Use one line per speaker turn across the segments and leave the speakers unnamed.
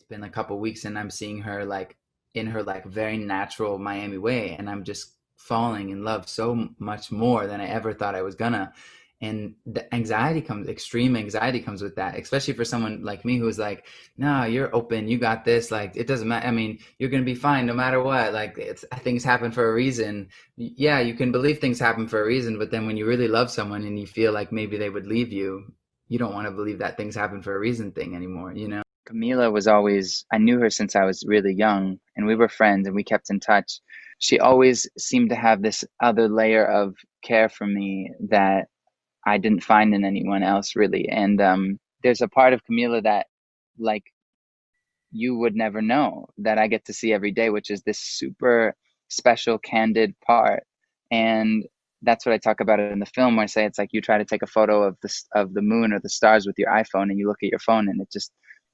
been a couple weeks and I'm seeing her like in her like very natural Miami way, and I'm just falling in love so much more than I ever thought I was gonna. And the anxiety comes, extreme anxiety comes with that, especially for someone like me who's like, no, you're open, you got this, like it doesn't matter. I mean, you're gonna be fine no matter what. Like things happen for a reason. Yeah, you can believe things happen for a reason, but then when you really love someone and you feel like maybe they would leave you, you don't want to believe that things happen for a reason thing anymore, you know?
Camila was always, I knew her since I was really young, and we were friends and we kept in touch. She always seemed to have this other layer of care for me that I didn't find in anyone else really. And there's a part of Camila that, like, you would never know that I get to see every day, which is this super special, candid part. And that's what I talk about in the film, where I say it's like you try to take a photo of the moon or the stars with your iPhone, and you look at your phone, and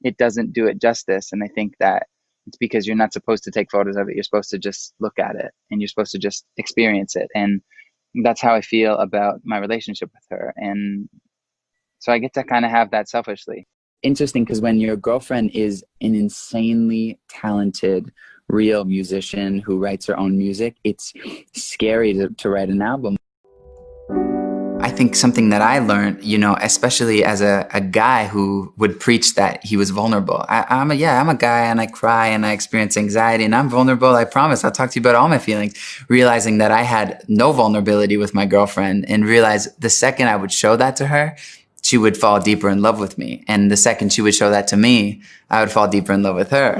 it doesn't do it justice. And I think that it's because you're not supposed to take photos of it. You're supposed to just look at it, and you're supposed to just experience it. And that's how I feel about my relationship with her. And so I get to kind of have that selfishly. Interesting, because when your girlfriend is an insanely talented, real musician who writes her own music, it's scary to write an album. I think something that I learned, you know, especially as a guy who would preach that he was vulnerable. I'm a guy, and I cry and I experience anxiety and I'm vulnerable. I promise I'll talk to you about all my feelings. Realizing that I had no vulnerability with my girlfriend, and realized the second I would show that to her, she would fall deeper in love with me. And the second she would show that to me, I would fall deeper in love with her.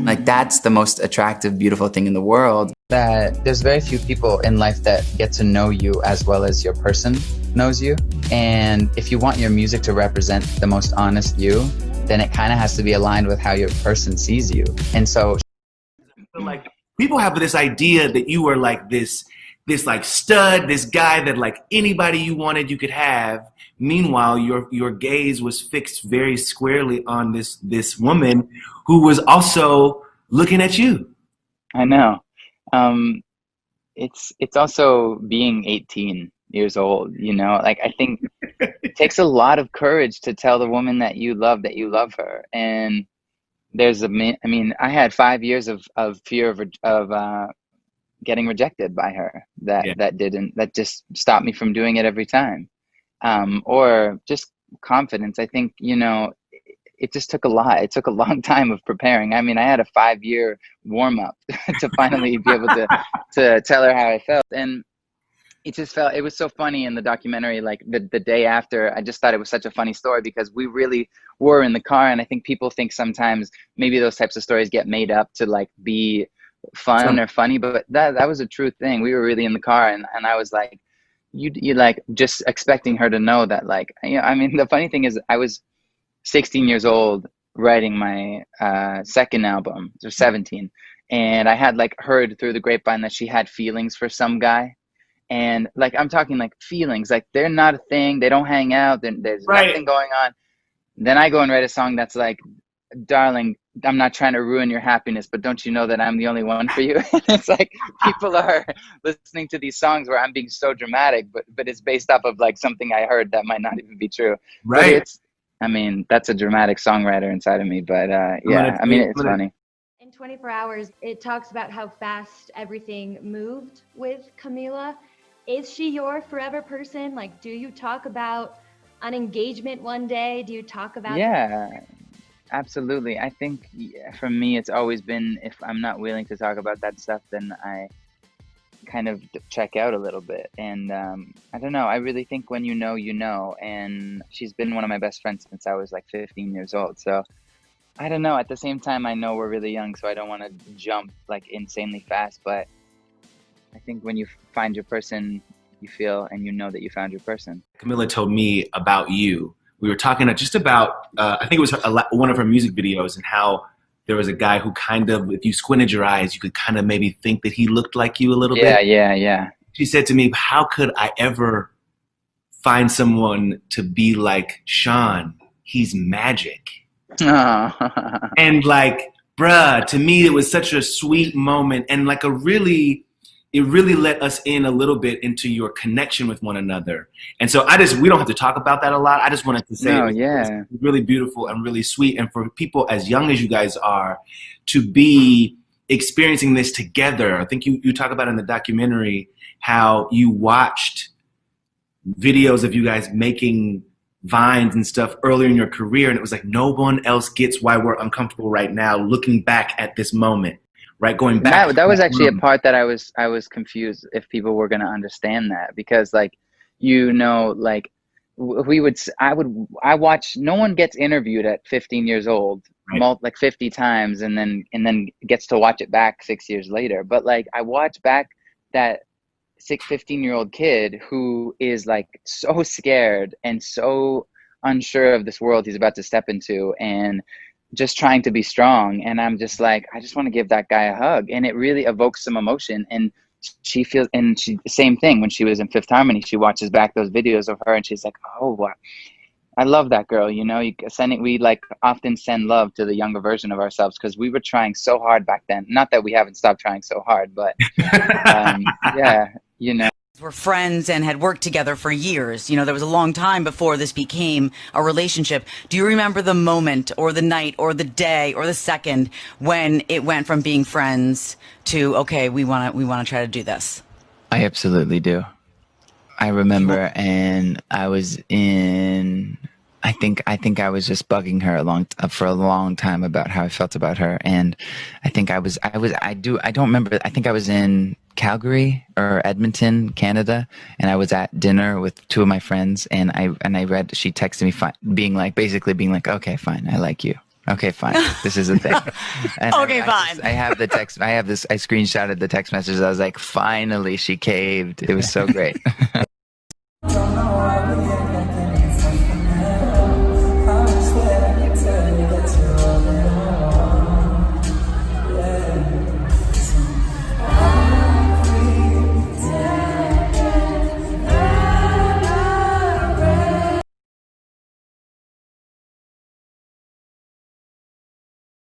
Like, that's the most attractive, beautiful thing in the world. That there's very few people in life that get to know you as well as your person knows you. And if you want your music to represent the most honest you, then it kind of has to be aligned with how your person sees you. And so,
like, people have this idea that you were like this like stud, this guy that like anybody you wanted you could have. Meanwhile, your gaze was fixed very squarely on this woman who was also looking at you.
I know. Um, it's also being 18 years old, you know? Like, I think it takes a lot of courage to tell the woman that you love her. And I mean, I had 5 years of fear of getting rejected by her
Yeah.
that just stopped me from doing it every time. Or just confidence. I think, you know, it just took a lot. It took a long time of preparing. I mean, I had a 5 year warm up to finally be able to tell her how I felt. And it was so funny in the documentary, like the day after. I just thought it was such a funny story because we really were in the car. And I think people think sometimes maybe those types of stories get made up to like be fun or funny, but that was a true thing. We were really in the car, and I was like, you like just expecting her to know that, like, you know, I mean, the funny thing is I was 16 years old writing my second album, or 17, and I had like heard through the grapevine that she had feelings for some guy. And like, I'm talking like feelings, like they're not a thing, they don't hang out, there's
Right.
nothing going on. Then I go and write a song that's like, darling, I'm not trying to ruin your happiness, but don't you know that I'm the only one for you? It's like people are listening to these songs where I'm being so dramatic, but it's based off of like something I heard that might not even be true. But
Right.
I mean, that's a dramatic songwriter inside of me. But yeah, I mean, it's funny.
In 24 Hours, it talks about how fast everything moved with Camila. Is she your forever person? Like, do you talk about an engagement one day? Do you talk about
Yeah, absolutely. I think for me, it's always been, if I'm not willing to talk about that stuff, then I kind of check out a little bit. And I don't know. I really think when you know, you know. And she's been one of my best friends since I was like 15 years old. So I don't know. At the same time, I know we're really young, so I don't want to jump like insanely fast. But I think when you find your person, you feel and you know that you found your person.
Camila told me about you. We were talking just about, I think it was one of her music videos, and how there was a guy who kind of, if you squinted your eyes, you could kind of maybe think that he looked like you a little bit.
Yeah.
She said to me, how could I ever find someone to be like Shawn? He's magic.
Oh.
And like, bruh, to me, it was such a sweet moment, and like a really it really let us in a little bit into your connection with one another. And so we don't have to talk about that a lot. I just wanted to say
No,
it
yeah.
was really beautiful and really sweet. And for people as young as you guys are to be experiencing this together. I think you talk about in the documentary how you watched videos of you guys making vines and stuff earlier in your career. And it was like, no one else gets why we're uncomfortable right now, looking back at this moment. Right, going back.
That was actually a part that I was confused if people were going to understand that, because like, you know, like I watch, no one gets interviewed at 15 years old,
Right.
like 50 times and then gets to watch it back 6 years later. But like, I watch back that 15-year-old kid who is like so scared and so unsure of this world he's about to step into, and just trying to be strong. And I'm just like, I just want to give that guy a hug. And it really evokes some emotion. And she feels, and she, same thing when she was in Fifth Harmony, she watches back those videos of her and she's like, oh, wow, I love that girl. You know, we like often send love to the younger version of ourselves, because we were trying so hard back then. Not that we haven't stopped trying so hard, but yeah, you know.
Were friends and had worked together for years. You know, there was a long time before this became a relationship. Do you remember the moment or the night or the day or the second when it went from being friends to, okay, we want to try to do this?
I absolutely do. I remember, and I was in, I think I was just bugging her for a long time about how I felt about her. And I think I don't remember. I think I was in Calgary or Edmonton, Canada, and I was at dinner with two of my friends, and I read, she texted me basically being like, okay, fine, I like you. Okay, fine. This is a thing. And
okay, fine.
I have the text. I screenshotted the text message. I was like, finally, she caved. It was so great.